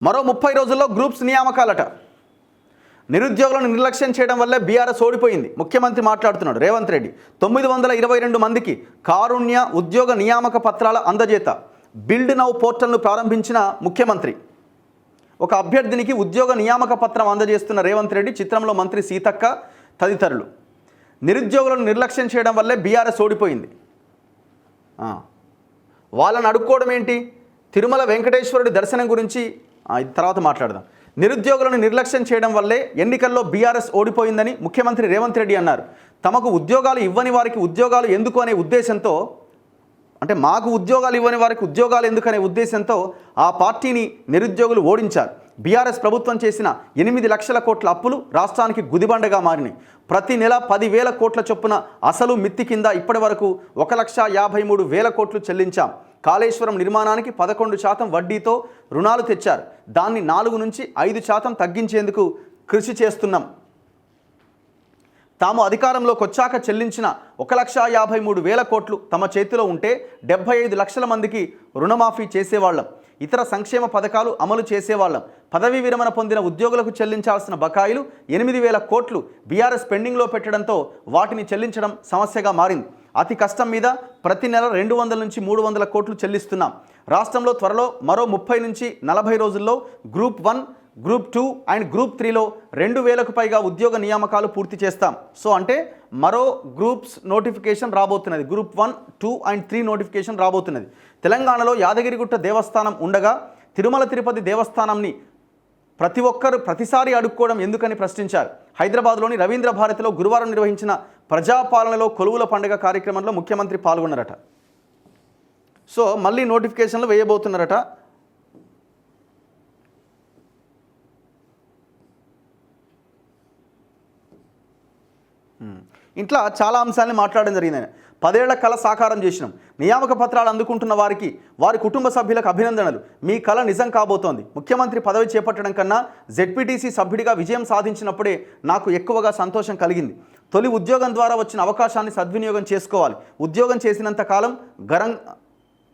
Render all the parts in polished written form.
మరో 30 రోజుల్లో గ్రూప్స్ నియామకాలట. నిరుద్యోగులను నిర్లక్ష్యం చేయడం వల్లే బీఆర్ఎస్ ఓడిపోయింది. ముఖ్యమంత్రి మాట్లాడుతున్నాడు. రేవంత్ రెడ్డి 922 మందికి కారుణ్య ఉద్యోగ నియామక పత్రాల అందజేత. బిల్డ్ నౌ పోర్టల్ను ప్రారంభించిన ముఖ్యమంత్రి. ఒక అభ్యర్థినికి ఉద్యోగ నియామక పత్రం అందజేస్తున్న రేవంత్ రెడ్డి, చిత్రంలో మంత్రి సీతక్క తదితరులు. నిరుద్యోగులను నిర్లక్ష్యం చేయడం వల్లే బీఆర్ఎస్ ఓడిపోయింది. వాళ్ళని అడుక్కోవడం ఏంటి? తిరుమల వెంకటేశ్వరుడి దర్శనం గురించి తర్వాత మాట్లాడదాం. నిరుద్యోగులను నిర్లక్ష్యం చేయడం వల్లే ఎన్నికల్లో బీఆర్ఎస్ ఓడిపోయిందని ముఖ్యమంత్రి రేవంత్ రెడ్డి అన్నారు. తమకు ఉద్యోగాలు ఇవ్వని వారికి ఉద్యోగాలు ఎందుకు అనే ఉద్దేశంతో, అంటే మాకు ఉద్యోగాలు ఇవ్వని వారికి ఉద్యోగాలు ఎందుకనే ఉద్దేశంతో ఆ పార్టీని నిరుద్యోగులు ఓడించారు. బీఆర్ఎస్ ప్రభుత్వం చేసిన 8 లక్షల కోట్ల అప్పులు రాష్ట్రానికి గుదిబండగా మారినాయి. ప్రతి నెల 10,000 కోట్ల చొప్పున అసలు మిత్తి కింద ఇప్పటి వరకు 1,53,000 కోట్లు చెల్లించాం. కాళేశ్వరం నిర్మాణానికి 11% వడ్డీతో రుణాలు తెచ్చారు. దాన్ని 4 నుంచి 5% తగ్గించేందుకు కృషి చేస్తున్నాం. తాము అధికారంలోకి వచ్చాక చెల్లించిన 1,53,000 కోట్లు తమ చేతిలో ఉంటే 75 లక్షల మందికి రుణమాఫీ చేసేవాళ్ళం. ఇతర సంక్షేమ పథకాలు అమలు చేసేవాళ్ళం. పదవీ విరమణ పొందిన ఉద్యోగులకు చెల్లించాల్సిన బకాయిలు 8,000 కోట్లు బీఆర్ఎస్ పెండింగ్లో పెట్టడంతో వాటిని చెల్లించడం సమస్యగా మారింది. అతి కష్టం మీద ప్రతి నెల 200 నుంచి 300 కోట్లు చెల్లిస్తున్నాం. రాష్ట్రంలో త్వరలో మరో 30 నుంచి 40 రోజుల్లో గ్రూప్ 1, గ్రూప్ 2 అండ్ గ్రూప్ 3లో 2,000కు పైగా ఉద్యోగ నియామకాలు పూర్తి చేస్తాం. సో అంటే మరో గ్రూప్స్ నోటిఫికేషన్ రాబోతున్నది. గ్రూప్ 1, 2 అండ్ 3 నోటిఫికేషన్ రాబోతున్నది. తెలంగాణలో యాదగిరిగుట్ట దేవస్థానం ఉండగా తిరుమల తిరుపతి దేవస్థానంని ప్రతి ఒక్కరు ప్రతిసారి అడుక్కోవడం ఎందుకని ప్రశ్నించారు. హైదరాబాద్లోని రవీంద్ర భారతిలో గురువారం నిర్వహించిన ప్రజాపాలనలో కొలువుల పండుగ కార్యక్రమంలో ముఖ్యమంత్రి పాల్గొన్నారట. సో మళ్ళీ నోటిఫికేషన్లు వేయబోతున్నారట. ఇంట్లో చాలా అంశాలని మాట్లాడడం జరిగింది. 10 ఏళ్ల కళ సాకారం చేసినాం. నియామక పత్రాలు అందుకుంటున్న వారికి, వారి కుటుంబ సభ్యులకు అభినందనలు. మీ కళ నిజం కాబోతోంది. ముఖ్యమంత్రి పదవి చేపట్టడం కన్నా జెడ్పీటీసీ సభ్యుడిగా విజయం సాధించినప్పుడే నాకు ఎక్కువగా సంతోషం కలిగింది. తొలి ఉద్యోగం ద్వారా వచ్చిన అవకాశాన్ని సద్వినియోగం చేసుకోవాలి. ఉద్యోగం చేసినంత కాలం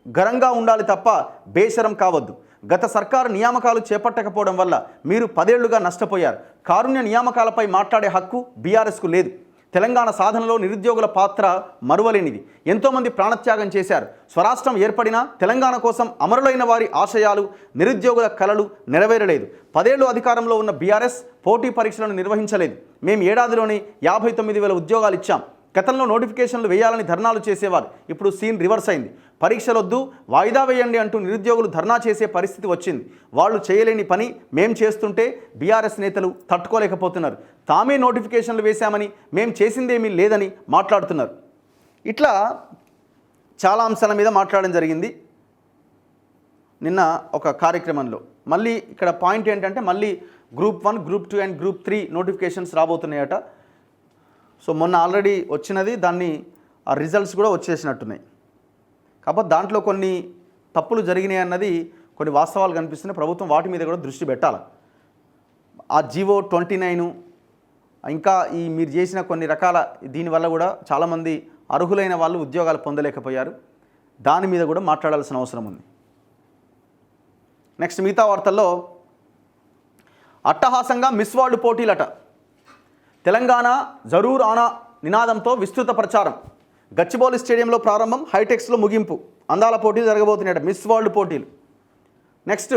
గరంగా ఉండాలి తప్ప బేషరం కావద్దు. గత సర్కారు నియామకాలు చేపట్టకపోవడం వల్ల మీరు 10 ఏళ్లుగా నష్టపోయారు. కారుణ్య నియామకాలపై మాట్లాడే హక్కు బీఆర్ఎస్కు లేదు. తెలంగాణ సాధనలో నిరుద్యోగుల పాత్ర మరువలేనిది. ఎంతోమంది ప్రాణత్యాగం చేశారు. స్వరాష్ట్రం ఏర్పడినా తెలంగాణ కోసం అమరులైన వారి ఆశయాలు, నిరుద్యోగుల కలలు నెరవేరలేదు. 10 ఏళ్లు అధికారంలో ఉన్న బీఆర్ఎస్ పోటీ పరీక్షలను నిర్వహించలేదు. మేము ఏడాదిలోనే 59,000 ఉద్యోగాలు ఇచ్చాం. గతంలో నోటిఫికేషన్లు వేయాలని ధర్నాలు చేసేవారు. ఇప్పుడు సీన్ రివర్స్ అయింది. పరీక్షలొద్దు, వాయిదా వేయండి అంటూ నిరుద్యోగులు ధర్నా చేసే పరిస్థితి వచ్చింది. వాళ్ళు చేయలేని పని మేం చేస్తుంటే బీఆర్ఎస్ నేతలు తట్టుకోలేకపోతున్నారు. తామే నోటిఫికేషన్లు వేశామని మేం చేసిందేమీ లేదని మాట్లాడుతున్నారు. ఇట్లా చాలా అంశాల మీద మాట్లాడడం జరిగింది నిన్న ఒక కార్యక్రమంలో. మళ్ళీ ఇక్కడ పాయింట్ ఏంటంటే మళ్ళీ group 1, group 2 and group 3 notifications రాబోతున్నాయట. సో మొన్న ఆల్రెడీ వచ్చినది, దాన్ని ఆ రిజల్ట్స్ కూడా వచ్చేసినట్టున్నాయి. కాకపోతే దాంట్లో కొన్ని తప్పులు జరిగినాయి అన్నది కొన్ని వాస్తవాలు కనిపిస్తున్నాయి. ప్రభుత్వం వాటి మీద కూడా దృష్టి పెట్టాలి. ఆ జీవో 29 ఇంకా మీరు చేసిన కొన్ని రకాల దీనివల్ల కూడా చాలామంది అర్హులైన వాళ్ళు ఉద్యోగాలు పొందలేకపోయారు. దాని మీద కూడా మాట్లాడాల్సిన అవసరం ఉంది. నెక్స్ట్ మిగతా వార్తల్లో అట్టహాసంగా మిస్ వరల్డ్ పోటీలట. తెలంగాణ జరూర్ ఆనా నినాదంతో విస్తృత ప్రచారం. గచ్చిబౌలి స్టేడియంలో ప్రారంభం, హైటెక్స్లో ముగింపు. అందాల పోటీలు జరగబోతున్నాయట, మిస్ వరల్డ్ పోటీలు. నెక్స్ట్